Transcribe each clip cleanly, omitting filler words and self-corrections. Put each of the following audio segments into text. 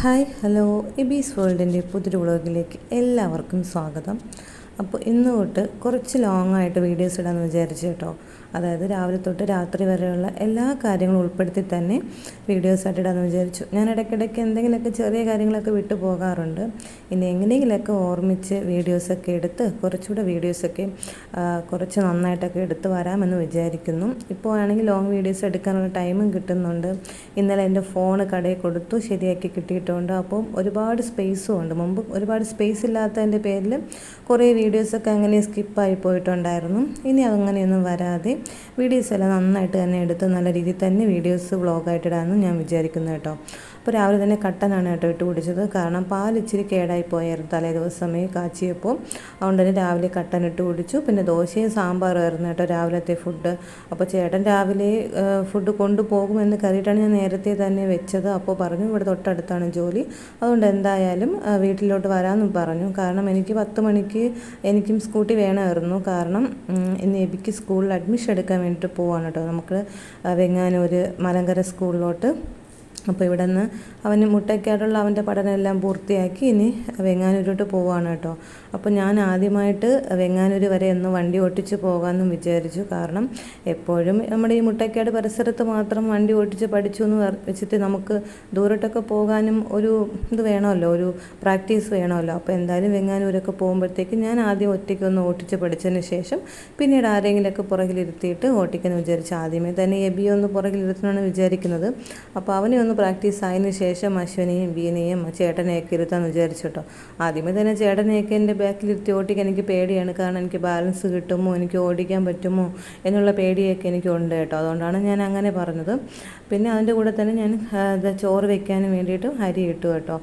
Hi hello എബീസ് വേൾഡിൻ്റെ പുതിയൊരു വ്ളോഗിലേക്ക് എല്ലാവർക്കും സ്വാഗതം. അപ്പോൾ ഇന്ന് തൊട്ട് കുറച്ച് ലോങ് ആയിട്ട് വീഡിയോസ് ഇടാമെന്ന് വിചാരിച്ചു കേട്ടോ. അതായത് രാവിലെ തൊട്ട് രാത്രി വരെയുള്ള എല്ലാ കാര്യങ്ങളും ഉൾപ്പെടുത്തി തന്നെ വീഡിയോസ് ആയിട്ട് ഇടാമെന്ന് വിചാരിച്ചു. ഞാൻ ഇടയ്ക്കിടയ്ക്ക് എന്തെങ്കിലുമൊക്കെ ചെറിയ കാര്യങ്ങളൊക്കെ വിട്ടു പോകാറുണ്ട്. ഇനി എങ്ങനെയെങ്കിലുമൊക്കെ ഓർമ്മിച്ച് വീഡിയോസൊക്കെ എടുത്ത് കുറച്ചുകൂടെ വീഡിയോസൊക്കെ കുറച്ച് നന്നായിട്ടൊക്കെ എടുത്ത് വരാമെന്ന് വിചാരിക്കുന്നു. ഇപ്പോൾ ആണെങ്കിൽ ലോങ് വീഡിയോസ് എടുക്കാനുള്ള ടൈമും കിട്ടുന്നുണ്ട്. ഇന്നലെ എൻ്റെ ഫോണ് കടയിൽ കൊടുത്തു, ശരിയാക്കി കിട്ടിയിട്ടുണ്ട്. അപ്പം ഒരുപാട് സ്പേസും ഉണ്ട്. മുമ്പ് ഒരുപാട് സ്പേസ് ഇല്ലാത്തതിൻ്റെ പേരിൽ കുറേ വീഡിയോസൊക്കെ അങ്ങനെ സ്കിപ്പായി പോയിട്ടുണ്ടായിരുന്നു. ഇനി അതങ്ങനെയൊന്നും വരാതെ വീഡിയോസ് എല്ലാം നന്നായിട്ട് തന്നെ എടുത്ത് നല്ല രീതിയിൽ തന്നെ വീഡിയോസ് വ്ളോഗായിട്ട് ഇടാമെന്ന് ഞാൻ വിചാരിക്കുന്നു കേട്ടോ. അപ്പോൾ രാവിലെ തന്നെ കട്ടനാണ് കേട്ടോ ഇട്ട് കുടിച്ചത്. കാരണം പാൽ ഇച്ചിരി കേടായി പോയായിരുന്നു തലേ ദിവസമേ കാച്ചിയപ്പോൾ. അതുകൊണ്ട് തന്നെ രാവിലെ കട്ടൻ ഇട്ട് കുടിച്ചു. പിന്നെ ദോശയും സാമ്പാറുമായിരുന്നു കേട്ടോ രാവിലത്തെ ഫുഡ്. അപ്പോൾ ചേട്ടൻ രാവിലെ ഫുഡ് കൊണ്ടുപോകുമെന്ന് കരുതിയിട്ടാണ് ഞാൻ നേരത്തെ തന്നെ വെച്ചത്. അപ്പോൾ പറഞ്ഞു ഇവിടെ തൊട്ടടുത്താണ് ജോലി, അതുകൊണ്ട് എന്തായാലും വീട്ടിലോട്ട് വരാമെന്നും പറഞ്ഞു. കാരണം എനിക്ക് 10 മണിക്ക് എനിക്കും സ്കൂട്ടി വേണമായിരുന്നു. കാരണം ഇന്ന് എബിക്ക് സ്കൂളിൽ അഡ്മിഷൻ എടുക്കാൻ വേണ്ടിയിട്ട് പോവാണ് കേട്ടോ. നമുക്ക് വെങ്ങാനൂർ മലങ്കര സ്കൂളിലോട്ട്. അപ്പോൾ ഇവിടെ നിന്ന് അവന് മുട്ടയ്ക്കാടുള്ള അവൻ്റെ പഠനമെല്ലാം പൂർത്തിയാക്കി ഇനി വെങ്ങാനൂരോട്ട് പോവുകയാണ് കേട്ടോ. അപ്പോൾ ഞാൻ ആദ്യമായിട്ട് വെങ്ങാനൂർ വരെ ഒന്ന് വണ്ടി ഓട്ടിച്ച് പോകാമെന്നും വിചാരിച്ചു. കാരണം എപ്പോഴും നമ്മുടെ ഈ മുട്ടയ്ക്കാട് പരിസരത്ത് മാത്രം വണ്ടി ഓട്ടിച്ച് പഠിച്ചു എന്ന് വെച്ചിട്ട് നമുക്ക് ദൂരോട്ടൊക്കെ പോകാനും ഒരു ഇത് വേണമല്ലോ, ഒരു പ്രാക്ടീസ് വേണമല്ലോ. അപ്പോൾ എന്തായാലും വെങ്ങാനൂരൊക്കെ പോകുമ്പോഴത്തേക്ക് ഞാൻ ആദ്യം ഒറ്റയ്ക്ക് ഒന്ന് ഓട്ടിച്ച് പഠിച്ചതിന് ശേഷം പിന്നീട് ആരെങ്കിലുമൊക്കെ പുറകിലിരുത്തിയിട്ട് ഓട്ടിക്കാമെന്ന് വിചാരിച്ചു. ആദ്യമേ തന്നെ എബിയെ ഒന്ന് പുറകിലിരുത്തണമെന്ന് വിചാരിക്കുന്നത്. അപ്പോൾ അവനെ ഒന്ന് പ്രാക്ടീസ് ആയതിനു ശേഷം അശ്വനെയും ബീനെയും ചേട്ടനെയൊക്കെ ഇരുത്താമെന്ന് വിചാരിച്ചു കേട്ടോ. ആദ്യമേ തന്നെ ചേട്ടനെയൊക്കെ എൻ്റെ ബാക്കിലിരുത്തി ഓടിക്കാൻ എനിക്ക് പേടിയാണ്. കാരണം എനിക്ക് ബാലൻസ് കിട്ടുമോ, എനിക്ക് ഓടിക്കാൻ പറ്റുമോ എന്നുള്ള പേടിയൊക്കെ എനിക്കുണ്ട് കേട്ടോ. അതുകൊണ്ടാണ് ഞാൻ അങ്ങനെ പറഞ്ഞത്. പിന്നെ അതിൻ്റെ കൂടെ തന്നെ ഞാൻ ചോറ് വെക്കാനും വേണ്ടിയിട്ട് അരി ഇട്ടു കേട്ടോ.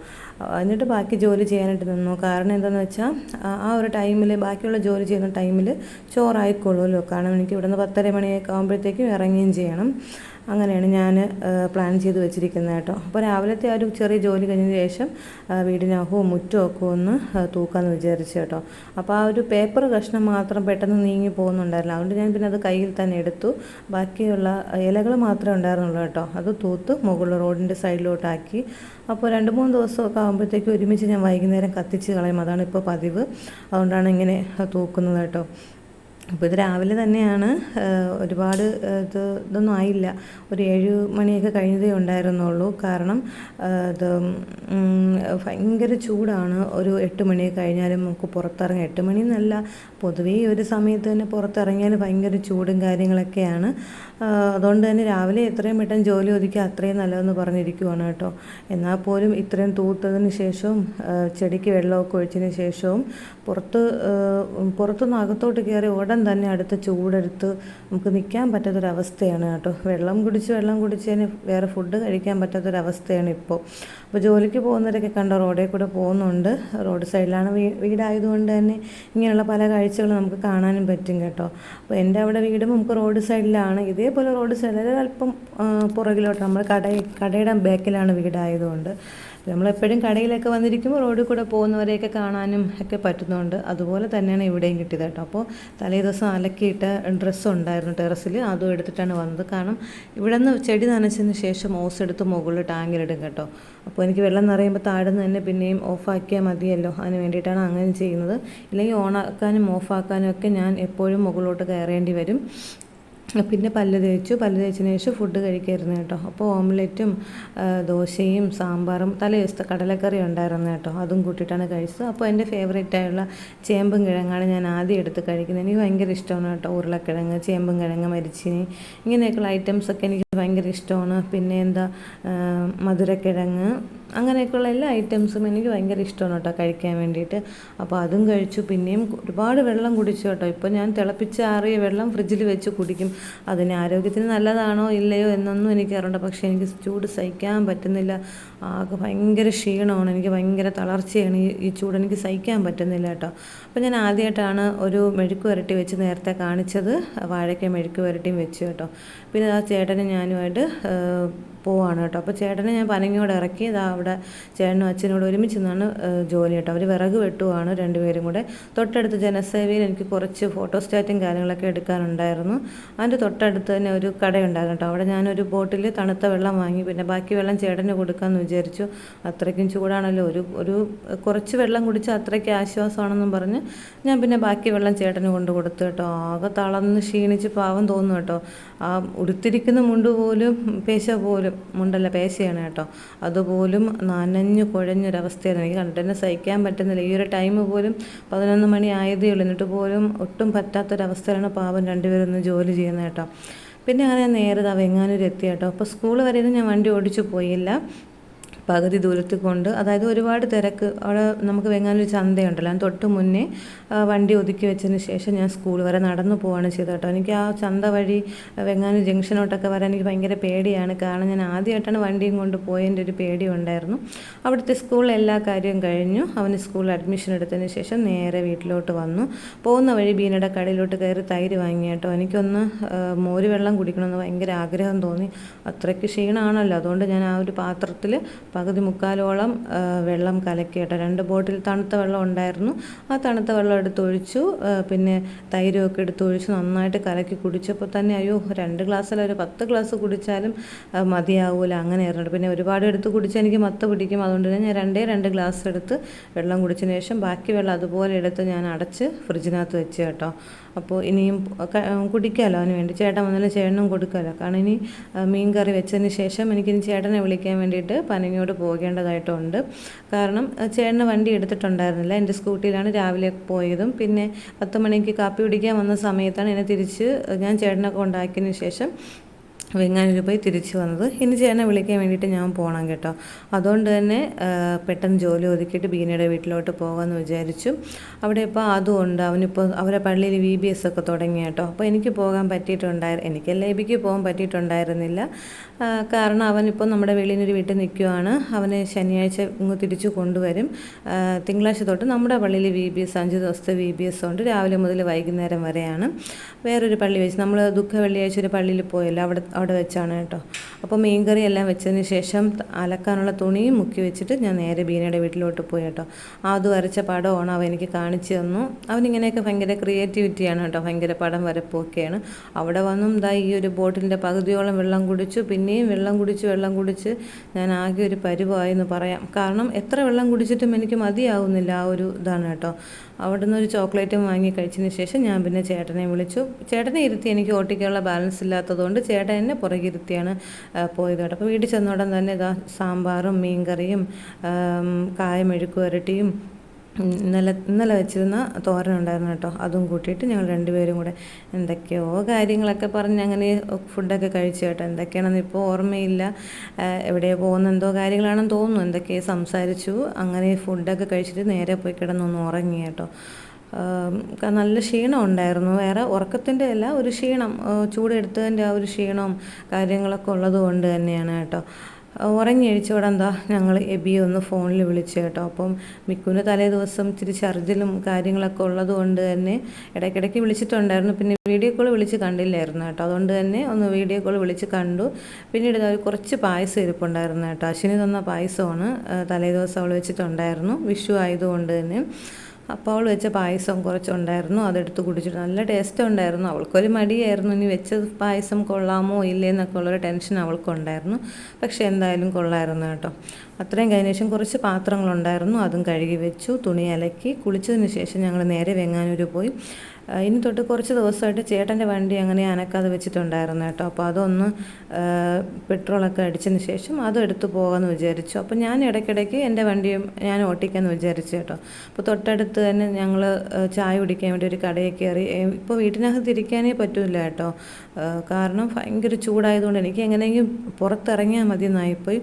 എന്നിട്ട് ബാക്കി ജോലി ചെയ്യാനായിട്ട് നിന്നു. കാരണം എന്താണെന്ന് വെച്ചാൽ ആ ഒരു ടൈമിൽ ബാക്കിയുള്ള ജോലി ചെയ്യുന്ന ടൈമിൽ ചോറായിക്കൊള്ളുമല്ലോ. കാരണം എനിക്ക് ഇവിടുന്ന് 10:30 മണിയൊക്കെ ആകുമ്പോഴത്തേക്കും ഇറങ്ങുകയും ചെയ്യണം. അങ്ങനെയാണ് ഞാൻ പ്ലാൻ ചെയ്ത് വെച്ചിരിക്കുന്നത് കേട്ടോ. അപ്പോൾ രാവിലത്തെ ആ ഒരു ചെറിയ ജോലി കഴിഞ്ഞതിന് ശേഷം വീടിനകവും മുറ്റവും ഒക്കെ ഒന്ന് തൂക്കാമെന്ന് വിചാരിച്ചു കേട്ടോ. അപ്പോൾ ആ ഒരു പേപ്പർ കഷ്ണം മാത്രം പെട്ടെന്ന് നീങ്ങി പോകുന്നുണ്ടായിരുന്നു. അതുകൊണ്ട് ഞാൻ പിന്നെ അത് കയ്യിൽ തന്നെ എടുത്തു. ബാക്കിയുള്ള ഇലകൾ മാത്രമേ ഉണ്ടായിരുന്നുള്ളൂ കേട്ടോ. അത് തൂത്ത് മുകളിൽ റോഡിൻ്റെ സൈഡിലോട്ടാക്കി. അപ്പോൾ 2-3 ദിവസമൊക്കെ ആകുമ്പോഴത്തേക്ക് ഒരുമിച്ച് ഞാൻ വൈകുന്നേരം കത്തിച്ച് കളയും. അതാണ് ഇപ്പോൾ പതിവ്. അതുകൊണ്ടാണ് ഇങ്ങനെ തൂക്കുന്നത് കേട്ടോ. അപ്പോൾ ഇത് രാവിലെ തന്നെയാണ്. ഒരുപാട് ഇതൊന്നും ആയില്ല. ഒരു 7 മണിയൊക്കെ കഴിഞ്ഞതേ ഉണ്ടായിരുന്നുള്ളൂ. കാരണം ഇത് ഭയങ്കര ചൂടാണ്. ഒരു 8 മണിയൊക്കെ കഴിഞ്ഞാലും നമുക്ക് പുറത്തിറങ്ങാം. 8 മണി എന്നല്ല, പൊതുവേ ഒരു സമയത്ത് തന്നെ പുറത്തിറങ്ങിയാൽ ഭയങ്കര ചൂടും കാര്യങ്ങളൊക്കെയാണ്. അതുകൊണ്ട് തന്നെ രാവിലെ എത്രയും പെട്ടെന്ന് ജോലി ഒതുക്കി അത്രയും നല്ലതെന്ന് പറഞ്ഞിരിക്കുവാണ് കേട്ടോ. എന്നാൽ പോലും ഇത്രയും തൂത്തതിന് ശേഷവും ചെടിക്ക് വെള്ളമൊക്കെ ഒഴിച്ചതിന് ശേഷവും പുറത്തുനിന്ന് അകത്തോട്ട് കയറി ഉടൻ തന്നെ അടുത്ത ചൂടെടുത്ത് നമുക്ക് നിൽക്കാൻ പറ്റാത്തൊരവസ്ഥയാണ് കേട്ടോ. വെള്ളം കുടിച്ചതിന് വേറെ ഫുഡ് കഴിക്കാൻ പറ്റാത്തൊരവസ്ഥയാണ് ഇപ്പോൾ. അപ്പോൾ ജോലിക്ക് പോകുന്നവരൊക്കെ കണ്ട റോഡിൽ കൂടെ പോകുന്നുണ്ട്. റോഡ് സൈഡിലാണ് വീടായതുകൊണ്ട് തന്നെ ഇങ്ങനെയുള്ള പല കാഴ്ചകളും നമുക്ക് കാണാനും പറ്റും കേട്ടോ. അപ്പോൾ എൻ്റെ അവിടെ വീടും നമുക്ക് റോഡ് സൈഡിലാണ്. ഇതേപോലെ റോഡ് സൈഡിൽ അല്പം പുറകിലോട്ട് നമ്മൾ കടയുടെ ബാക്കിലാണ് വീടായതുകൊണ്ട് നമ്മളെപ്പോഴും കടയിലൊക്കെ വന്നിരിക്കുമ്പോൾ റോഡിൽ കൂടെ പോകുന്നവരെയൊക്കെ കാണാനും ഒക്കെ പറ്റുന്നുണ്ട്. അതുപോലെ തന്നെയാണ് ഇവിടെയും കിട്ടിയത് കേട്ടോ. അപ്പോൾ തലേ ദിവസം അലക്കിയിട്ട ഡ്രസ്സ് ഉണ്ടായിരുന്നു ടെറസിൽ, അതും എടുത്തിട്ടാണ് വന്നത്. കാരണം ഇവിടെ നിന്ന് ചെടി നനച്ചതിന് ശേഷം ഓസ് എടുത്ത് മുകളിൽ ടാങ്കിലിടും കേട്ടോ. അപ്പോൾ എനിക്ക് വെള്ളം നിറയുമ്പോൾ താഴെ നിന്ന് തന്നെ പിന്നെയും ഓഫാക്കിയാൽ മതിയല്ലോ. അതിന് വേണ്ടിയിട്ടാണ് അങ്ങനെ ചെയ്യുന്നത്. ഇല്ലെങ്കിൽ ഓണാക്കാനും ഓഫാക്കാനും ഒക്കെ ഞാൻ എപ്പോഴും മുകളിലോട്ട് കയറേണ്ടി വരും. പിന്നെ പല്ല് തേച്ചതിന് ശേഷം ഫുഡ് കഴിക്കായിരുന്നു കേട്ടോ. അപ്പോൾ ഓംലെറ്റും ദോശയും സാമ്പാറും തലേ ദിവസത്തെ കടലക്കറി ഉണ്ടായിരുന്നു കേട്ടോ. അതും കൂട്ടിയിട്ടാണ് കഴിച്ചത്. അപ്പോൾ എൻ്റെ ഫേവറേറ്റായുള്ള ചേമ്പും കിഴങ്ങാണ് ഞാൻ ആദ്യം എടുത്ത് കഴിക്കുന്നത്. എനിക്ക് ഭയങ്കര ഇഷ്ടമാണ് കേട്ടോ. ഉരുളക്കിഴങ്ങ്, ചേമ്പും കിഴങ്ങ്, മരിച്ചിനി, ഇങ്ങനെയൊക്കെയുള്ള ഐറ്റംസൊക്കെ എനിക്ക് ഭയങ്കര ഇഷ്ടമാണ്. പിന്നെ മധുരക്കിഴങ്ങ്, അങ്ങനെയൊക്കെയുള്ള എല്ലാ ഐറ്റംസും എനിക്ക് ഭയങ്കര ഇഷ്ടമാണ് കേട്ടോ കഴിക്കാൻ വേണ്ടിയിട്ട്. അപ്പോൾ അതും കഴിച്ചു. പിന്നെയും ഒരുപാട് വെള്ളം കുടിച്ചു കേട്ടോ. ഇപ്പോൾ ഞാൻ തിളപ്പിച്ചാറിയ വെള്ളം ഫ്രിഡ്ജിൽ വെച്ച് കുടിക്കും. അതിന് ആരോഗ്യത്തിന് നല്ലതാണോ ഇല്ലയോ എന്നൊന്നും എനിക്കറിയണ്ട. പക്ഷേ എനിക്ക് ചൂട് സഹിക്കാൻ പറ്റുന്നില്ല. ആകെ ഭയങ്കര ക്ഷീണമാണ്, എനിക്ക് ഭയങ്കര തളർച്ചയാണ്. ഈ ചൂട് എനിക്ക് സഹിക്കാൻ പറ്റുന്നില്ല കേട്ടോ. അപ്പോൾ ഞാൻ ആദ്യമായിട്ടാണ് ഒരു മെഴുക്ക് പുരട്ടി വെച്ച് നേരത്തെ കാണിച്ചത്. വാഴയ്ക്ക മെഴുക്ക് പുരട്ടിയും വെച്ചു കേട്ടോ. പിന്നെ ആ ചേട്ടനും ഞാനുമായിട്ട് പോവാണ് കേട്ടോ. അപ്പോൾ ചേട്ടനെ ഞാൻ പനങ്ങോട് ഇറക്കി ഇതാ അവിടെ ചേട്ടനും അച്ഛനോട് ഒരുമിച്ച് നിന്നാണ് ജോലി കേട്ടോ. അവർ വിറക് വെട്ടുവാണ് രണ്ടുപേരും കൂടെ. തൊട്ടടുത്ത് ജനസേവയിൽ എനിക്ക് കുറച്ച് ഫോട്ടോസ്റ്റാറ്റും കാര്യങ്ങളൊക്കെ എടുക്കാനുണ്ടായിരുന്നു. അതിൻ്റെ തൊട്ടടുത്ത് തന്നെ ഒരു കടയുണ്ടായിരുന്നു കേട്ടോ. അവിടെ ഞാനൊരു ബോട്ടിൽ തണുത്ത വെള്ളം വാങ്ങി, പിന്നെ ബാക്കി വെള്ളം ചേട്ടന് കൊടുക്കാമെന്ന് വിചാരിച്ചു. അത്രയ്ക്കും ചൂടാണല്ലോ, ഒരു കുറച്ച് വെള്ളം കുടിച്ചാൽ അത്രയ്ക്ക് ആശ്വാസമാണെന്നും പറഞ്ഞ് ഞാൻ പിന്നെ ബാക്കി വെള്ളം ചേട്ടന് കൊണ്ട് കൊടുത്തു കേട്ടോ. ആകെ തളർന്ന് ക്ഷീണിച്ച് പാവം തോന്നും കേട്ടോ. ആ ഉടുത്തിരിക്കുന്ന മുണ്ട് പോലും പേശയാണ് കേട്ടോ, അതുപോലും നനഞ്ഞു കുഴഞ്ഞൊരവസ്ഥയാണ്. എനിക്ക് കണ്ടിട്ട് തന്നെ സഹിക്കാൻ പറ്റുന്നില്ല. ഈ ഒരു ടൈം പോലും 11 മണി ആയതേ ഉള്ളൂ, എന്നിട്ട് പോലും ഒട്ടും പറ്റാത്തൊരവസ്ഥയിലാണ് പാവം രണ്ടുപേരൊന്നും ജോലി ചെയ്യുന്നത് കേട്ടോ. പിന്നെ അങ്ങനെ നേരെ വെങ്ങാനൂർ എത്തി കേട്ടോ. അപ്പോൾ സ്കൂൾ വരെയൊന്നും ഞാൻ വണ്ടി ഓടിച്ചു പോയില്ല, പകുതി ദൂരത്തിൽ കൊണ്ട്. അതായത് ഒരുപാട് തിരക്ക് അവിടെ നമുക്ക് വെങ്ങാനൂർ ചന്തയുണ്ടല്ലോ, അതിന് തൊട്ട് മുന്നേ വണ്ടി ഒതുക്കി വെച്ചതിന് ശേഷം ഞാൻ സ്കൂൾ വരെ നടന്നു പോവാണ് ചെയ്തത് കേട്ടോ. എനിക്ക് ആ ചന്ത വഴി വെങ്ങാനൂർ ജംഗ്ഷനോട്ടൊക്കെ വരാൻ എനിക്ക് ഭയങ്കര പേടിയാണ്. കാരണം ഞാൻ ആദ്യമായിട്ടാണ് വണ്ടിയും കൊണ്ട് പോയതിൻ്റെ ഒരു പേടി ഉണ്ടായിരുന്നു. അവിടുത്തെ സ്കൂളിൽ എല്ലാ കാര്യവും കഴിഞ്ഞു. അവന് സ്കൂളിൽ അഡ്മിഷൻ എടുത്തതിന് ശേഷം നേരെ വീട്ടിലോട്ട് വന്നു. പോകുന്ന വഴി ബീനയുടെ കടയിലോട്ട് കയറി തൈര് വാങ്ങി കേട്ടോ. എനിക്കൊന്ന് മോര് വെള്ളം കുടിക്കണമെന്ന് ഭയങ്കര ആഗ്രഹം തോന്നി. അത്രയ്ക്ക് ക്ഷീണമാണല്ലോ, അതുകൊണ്ട് ഞാൻ ആ ഒരു പാത്രത്തിൽ പകുതി മുക്കാലോളം വെള്ളം കലക്കി കേട്ടോ. 2 ബോട്ടിൽ തണുത്ത വെള്ളം ഉണ്ടായിരുന്നു. ആ തണുത്ത വെള്ളം എടുത്തൊഴിച്ചു, പിന്നെ തൈരൊക്കെ എടുത്തൊഴിച്ച് നന്നായിട്ട് കലക്കി കുടിച്ചപ്പോൾ തന്നെ അയ്യോ 2 ഗ്ലാസ്സിൽ ഒരു 10 ഗ്ലാസ് കുടിച്ചാലും മതിയാവൂല, അങ്ങനെയായിരുന്നു. പിന്നെ ഒരുപാട് എടുത്ത് കുടിച്ചാൽ എനിക്ക് മത്ത് പിടിക്കും. അതുകൊണ്ട് തന്നെ ഞാൻ 2 ഗ്ലാസ് എടുത്ത് വെള്ളം കുടിച്ചതിന് ശേഷം ബാക്കി വെള്ളം അതുപോലെ എടുത്ത് ഞാൻ അടച്ച് ഫ്രിഡ്ജിനകത്ത് വെച്ച് കേട്ടോ. അപ്പോൾ ഇനിയും കുടിക്കാമല്ലോ അവന് വേണ്ടി. ചേട്ടൻ വന്നാലും ചേട്ടനും കൊടുക്കാമല്ലോ. കാരണം ഇനി മീൻ കറി വെച്ചതിന് ശേഷം എനിക്കിനി ചേട്ടനെ വിളിക്കാൻ വേണ്ടിയിട്ട് പനങ്ങോട് പോകേണ്ടതായിട്ടുണ്ട്. കാരണം ചേട്ടന് വണ്ടി എടുത്തിട്ടുണ്ടായിരുന്നില്ല, എൻ്റെ സ്കൂട്ടിയിലാണ് രാവിലെ പോയതും. പിന്നെ 10 മണിക്ക് കാപ്പി കുടിക്കാൻ വന്ന സമയത്താണ് എന്നെ തിരിച്ച് ഞാൻ ചേട്ടനെ കൊണ്ടാക്കിയതിന് ശേഷം വെങ്ങാനൂർ പോയി തിരിച്ചു വന്നത്. ഇനി ചേട്ടനെ വിളിക്കാൻ വേണ്ടിയിട്ട് ഞാൻ പോകണം കേട്ടോ. അതുകൊണ്ട് തന്നെ പെട്ടെന്ന് ജോലി ഒതുക്കിയിട്ട് ബീനയുടെ വീട്ടിലോട്ട് പോകാമെന്ന് വിചാരിച്ചു. അവിടെ ഇപ്പോൾ അതുകൊണ്ട് അവനിപ്പോൾ അവരെ പള്ളിയിൽ VBS ഒക്കെ തുടങ്ങി കേട്ടോ. അപ്പോൾ എനിക്ക് പോകാൻ എനിക്ക് ലേബിക്ക് പോകാൻ പറ്റിയിട്ടുണ്ടായിരുന്നില്ല. കാരണം അവനിപ്പോൾ നമ്മുടെ വെളിയിലൊരു വീട്ടിൽ നിൽക്കുവാണ്. അവനെ ശനിയാഴ്ച ഇങ്ങ് തിരിച്ചു കൊണ്ടുവരും. തിങ്കളാഴ്ച തൊട്ട് നമ്മുടെ പള്ളിയിൽ VBS 5 ദിവസത്തെ VBS ഉണ്ട്. രാവിലെ മുതൽ വൈകുന്നേരം വരെയാണ്. വേറൊരു പള്ളി വെച്ച് നമ്മൾ ദുഃഖ വെള്ളിയാഴ്ച ഒരു പള്ളിയിൽ പോയല്ലോ, അവിടെ വെച്ചാണ് കേട്ടോ. അപ്പോൾ മീൻകറി എല്ലാം വെച്ചതിന് ശേഷം അലക്കാനുള്ള തുണിയും മുക്കി വെച്ചിട്ട് ഞാൻ നേരെ ബീനയുടെ വീട്ടിലോട്ട് പോയി കേട്ടോ. അത് വരച്ച പടമാണ് അവൻ എനിക്ക് കാണിച്ചു തന്നു. അവനിങ്ങനെയൊക്കെ ഭയങ്കര ക്രിയേറ്റിവിറ്റിയാണ് കേട്ടോ, ഭയങ്കര പടം വരപ്പൊക്കെയാണ്. അവിടെ വന്നും ഈ ഒരു ബോട്ടിലിൻ്റെ പകുതിയോളം വെള്ളം കുടിച്ചു. പിന്നെയും വെള്ളം കുടിച്ച് ഞാൻ ആകെ ഒരു പരുവായി എന്ന് പറയാം. കാരണം എത്ര വെള്ളം കുടിച്ചിട്ടും എനിക്ക് മതിയാവുന്നില്ല, ആ ഒരു ഇതാണ് കേട്ടോ. അവിടെ നിന്ന് ഒരു ചോക്ലേറ്റും വാങ്ങി കഴിച്ചതിന് ശേഷം ഞാൻ പിന്നെ ചേട്ടനെ വിളിച്ചു. ചേട്ടനെ ഇരുത്തി, എനിക്ക് ഓട്ടിക്കാനുള്ള ബാലൻസ് ഇല്ലാത്തതുകൊണ്ട് ചേട്ടൻ എന്നെ പുറകിരുത്തിയാണ് പോയത് കേട്ടോ. അപ്പോൾ വീട്ടിൽ ചെന്നോടൻ തന്നെ സാമ്പാറും മീൻകറിയും കായമെഴുക്ക് വരട്ടിയും ഇന്നലെ വെച്ചിരുന്ന തോരനുണ്ടായിരുന്നു കേട്ടോ. അതും കൂട്ടിയിട്ട് ഞങ്ങൾ രണ്ടുപേരും കൂടെ എന്തൊക്കെയോ കാര്യങ്ങളൊക്കെ പറഞ്ഞ് അങ്ങനെ ഫുഡൊക്കെ കഴിച്ചു കേട്ടോ. എന്തൊക്കെയാണെന്ന് ഇപ്പോൾ ഓർമ്മയില്ല. എവിടെയോ പോകുന്ന എന്തോ കാര്യങ്ങളാണെന്ന് തോന്നുന്നു. എന്തൊക്കെയോ സംസാരിച്ചു. അങ്ങനെ ഫുഡൊക്കെ കഴിച്ചിട്ട് നേരെ പോയി കിടന്നൊന്ന് ഉറങ്ങി കേട്ടോ. നല്ല ക്ഷീണം ഉണ്ടായിരുന്നു. വേറെ ഉറക്കത്തിൻ്റെ അല്ല, ഒരു ക്ഷീണം, ചൂടെടുത്തതിൻ്റെ ആ ഒരു ക്ഷീണവും കാര്യങ്ങളൊക്കെ ഉള്ളത് കൊണ്ട് തന്നെയാണ് കേട്ടോ. ഉറങ്ങി എഴിച്ചോടെ ഞങ്ങൾ എബിയെ ഒന്ന് ഫോണിൽ വിളിച്ചു കേട്ടോ. അപ്പം മിക്കുവിന് തലേ ദിവസം ഇച്ചിരി ഛർദിലും കാര്യങ്ങളൊക്കെ ഉള്ളത് കൊണ്ട് തന്നെ ഇടയ്ക്കിടയ്ക്ക് വിളിച്ചിട്ടുണ്ടായിരുന്നു. പിന്നെ വീഡിയോ കോൾ വിളിച്ച് കണ്ടില്ലായിരുന്നു കേട്ടോ. അതുകൊണ്ട് തന്നെ ഒന്ന് വീഡിയോ കോൾ വിളിച്ച് കണ്ടു. പിന്നീട് കുറച്ച് പായസം ഇരിപ്പുണ്ടായിരുന്നു കേട്ടോ. അശ്വിനി തന്ന പായസമാണ് തലേ ദിവസം അവൾ വെച്ചിട്ടുണ്ടായിരുന്നു, വിഷു ആയതുകൊണ്ട് തന്നെ. അപ്പോൾ അവൾ വെച്ച പായസം കുറച്ചുണ്ടായിരുന്നു, അതെടുത്ത് കുടിച്ചിട്ട് നല്ല ടേസ്റ്റ് ഉണ്ടായിരുന്നു. അവൾക്കൊരു മടിയായിരുന്നു, ഇനി വെച്ച പായസം കൊള്ളാമോ ഇല്ലേ എന്നൊക്കെ ഉള്ളൊരു ടെൻഷൻ അവൾക്കുണ്ടായിരുന്നു. പക്ഷേ എന്തായാലും കൊള്ളായിരുന്നു കേട്ടോ. അത്രയും കഴിഞ്ഞ ശേഷം കുറച്ച് പാത്രങ്ങളുണ്ടായിരുന്നു, അതും കഴുകി വെച്ചു. തുണി അലക്കി കുളിച്ചതിന് ശേഷം ഞങ്ങൾ നേരെ വെങ്ങാനൂർ പോയി. ഇനി തൊട്ട് കുറച്ച് ദിവസമായിട്ട് ചേട്ടൻ്റെ വണ്ടി അങ്ങനെ അനക്കാതെ വെച്ചിട്ടുണ്ടായിരുന്നു കേട്ടോ. അപ്പോൾ അതൊന്ന് പെട്രോളൊക്കെ അടിച്ചതിന് ശേഷം അതും എടുത്ത് പോകാമെന്ന് വിചാരിച്ചു. അപ്പോൾ ഞാൻ ഇടയ്ക്കിടയ്ക്ക് എൻ്റെ വണ്ടിയും ഞാൻ ഓട്ടിക്കാമെന്ന് വിചാരിച്ചു കേട്ടോ. അപ്പോൾ തൊട്ടടുത്ത് തന്നെ ഞങ്ങൾ ചായ കുടിക്കാൻ വേണ്ടി ഒരു കടയിൽ കയറി. ഇപ്പോൾ വീട്ടിനകത്ത് ഇരിക്കാനേ പറ്റില്ല കേട്ടോ, കാരണം ഭയങ്കര ചൂടായതുകൊണ്ട് എനിക്ക് എങ്ങനെയെങ്കിലും പുറത്തിറങ്ങിയാൽ മതി എന്നായിപ്പോയി.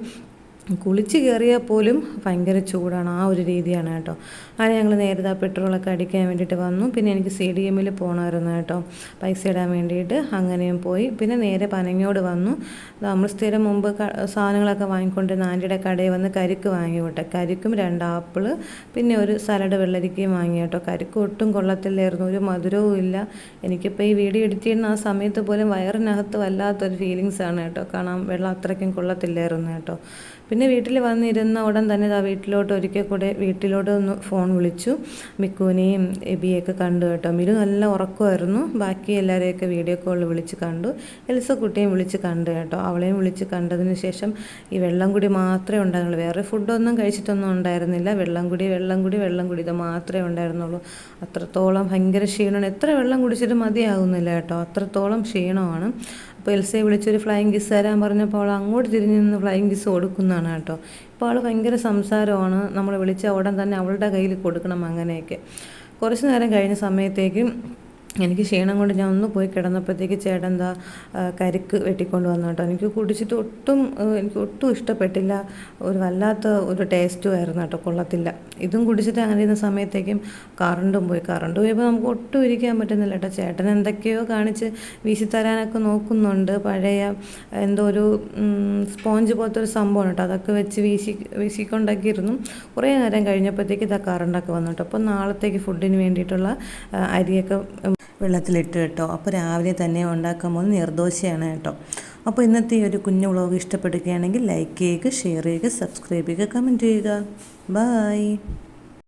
കുളിച്ച് കയറിയാൽ പോലും ഭയങ്കര ചൂടാണ്, ആ ഒരു രീതിയാണ് കേട്ടോ. അങ്ങനെ ഞങ്ങൾ നേരത്തെ പെട്രോളൊക്കെ അടിക്കാൻ വേണ്ടിയിട്ട് വന്നു. പിന്നെ എനിക്ക് CDM പോകണമായിരുന്നു കേട്ടോ, പൈസ ഇടാൻ വേണ്ടിയിട്ട്. അങ്ങനെയും പോയി. പിന്നെ നേരെ പനങ്ങോട് വന്നു. നമ്മൾ സ്ഥിരം മുമ്പ് സാധനങ്ങളൊക്കെ വാങ്ങിക്കൊണ്ടിരുന്ന ആൻറ്റിയുടെ കടയിൽ വന്ന് കരിക്ക് വാങ്ങി കേട്ടോ. കരിക്കും 2 ആപ്പിള് പിന്നെ ഒരു സലാഡ് വെള്ളരിക്കയും വാങ്ങി കേട്ടോ. കരിക്ക് ഒട്ടും കൊള്ളത്തില്ലായിരുന്നു, ഒരു മധുരവും ഇല്ല. എനിക്കിപ്പോൾ ഈ വീഡിയോ എഡിറ്റ് ചെയ്യുന്ന ആ സമയത്ത് പോലും വയറിനകത്ത് വല്ലാത്തൊരു ഫീലിങ്സാണ് കേട്ടോ, കാണാൻ വെള്ളം അത്രയ്ക്കും കൊള്ളത്തില്ലായിരുന്നു കേട്ടോ. പിന്നെ വീട്ടിൽ വന്നിരുന്ന ഉടൻ തന്നെ വീട്ടിലോട്ട് ഒരിക്കൽ കൂടെ വീട്ടിലോട്ട് ഒന്ന് ഫോൺ വിളിച്ചു. മിക്കുവിനെയും എബിയൊക്കെ കണ്ടു കേട്ടോ. മിരു നല്ല ഉറക്കമായിരുന്നു. ബാക്കി എല്ലാവരെയൊക്കെ വീഡിയോ കോളിൽ വിളിച്ച് കണ്ടു. എൽസക്കുട്ടിയും വിളിച്ച് കണ്ടു കേട്ടോ. അവളെയും വിളിച്ച് കണ്ടതിന് ശേഷം ഈ വെള്ളം കുടി മാത്രമേ ഉണ്ടായിരുന്നുള്ളൂ, വേറെ ഫുഡൊന്നും കഴിച്ചിട്ടൊന്നും ഉണ്ടായിരുന്നില്ല. വെള്ളം കുടി ഇത് മാത്രമേ ഉണ്ടായിരുന്നുള്ളൂ. അത്രത്തോളം ഭയങ്കര ക്ഷീണമാണ്, എത്ര വെള്ളം കുടിച്ചിട്ട് മതിയാകുന്നില്ല കേട്ടോ, അത്രത്തോളം ക്ഷീണമാണ്. അപ്പോൾ എൽസയെ വിളിച്ചൊരു ഫ്ലൈയിങ് കിസ് തരാൻ പറഞ്ഞപ്പോൾ അവൾ അങ്ങോട്ട് തിരിഞ്ഞ് നിന്ന് ഫ്ലൈയിങ് കിസ് കൊടുക്കുന്നതാണ് കേട്ടോ. ഇപ്പോൾ അവൾ ഭയങ്കര സംസാരമാണ്, നമ്മൾ വിളിച്ച ഉടൻ തന്നെ അവളുടെ കയ്യിൽ കൊടുക്കണം, അങ്ങനെയൊക്കെ. കുറച്ച് നേരം കഴിഞ്ഞ സമയത്തേക്കും എനിക്ക് ക്ഷീണം കൊണ്ട് ഞാൻ ഒന്ന് പോയി കിടന്നപ്പോഴത്തേക്ക് ചേട്ടൻ എന്താ കരിക്ക് വെട്ടിക്കൊണ്ട് വന്നു കേട്ടോ. എനിക്ക് കുടിച്ചിട്ട് എനിക്ക് ഒട്ടും ഇഷ്ടപ്പെട്ടില്ല, ഒരു വല്ലാത്ത ഒരു ടേസ്റ്റും ആയിരുന്നു കേട്ടോ, കൊള്ളത്തില്ല. ഇതും കുടിച്ചിട്ട് അങ്ങനെ ഇരുന്ന സമയത്തേക്കും കറണ്ടും പോയപ്പോൾ നമുക്ക് ഒട്ടും ഇരിക്കാൻ പറ്റുന്നില്ല കേട്ടോ. ചേട്ടൻ എന്തൊക്കെയോ കാണിച്ച് വീശിത്തരാനൊക്കെ നോക്കുന്നുണ്ട്. പഴയ എന്തോ ഒരു സ്പോഞ്ച് പോലത്തെ ഒരു സംഭവമാണ് കേട്ടോ, അതൊക്കെ വെച്ച് വീശിക്കൊണ്ടൊക്കെ ഇരുന്നു. കുറേ നേരം കഴിഞ്ഞപ്പോഴത്തേക്ക് ഇതാ കറണ്ടൊക്കെ വന്നു കേട്ടോ. അപ്പോൾ നാളത്തേക്ക് ഫുഡിന് വേണ്ടിയിട്ടുള്ള അരിയൊക്കെ വെള്ളത്തിലിട്ട് കേട്ടോ. അപ്പോൾ രാവിലെ തന്നെ ഉണ്ടാക്കാൻ പോകുന്ന നീർദോശയാണ് കേട്ടോ. അപ്പോൾ ഇന്നത്തെ ഈ ഒരു കുഞ്ഞു വ്ളോഗ് ഇഷ്ടപ്പെടുകയാണെങ്കിൽ ലൈക്ക് ചെയ്യുക, ഷെയർ ചെയ്യുക, സബ്സ്ക്രൈബ് ചെയ്യുക, കമൻറ്റ് ചെയ്യുക. ബൈ.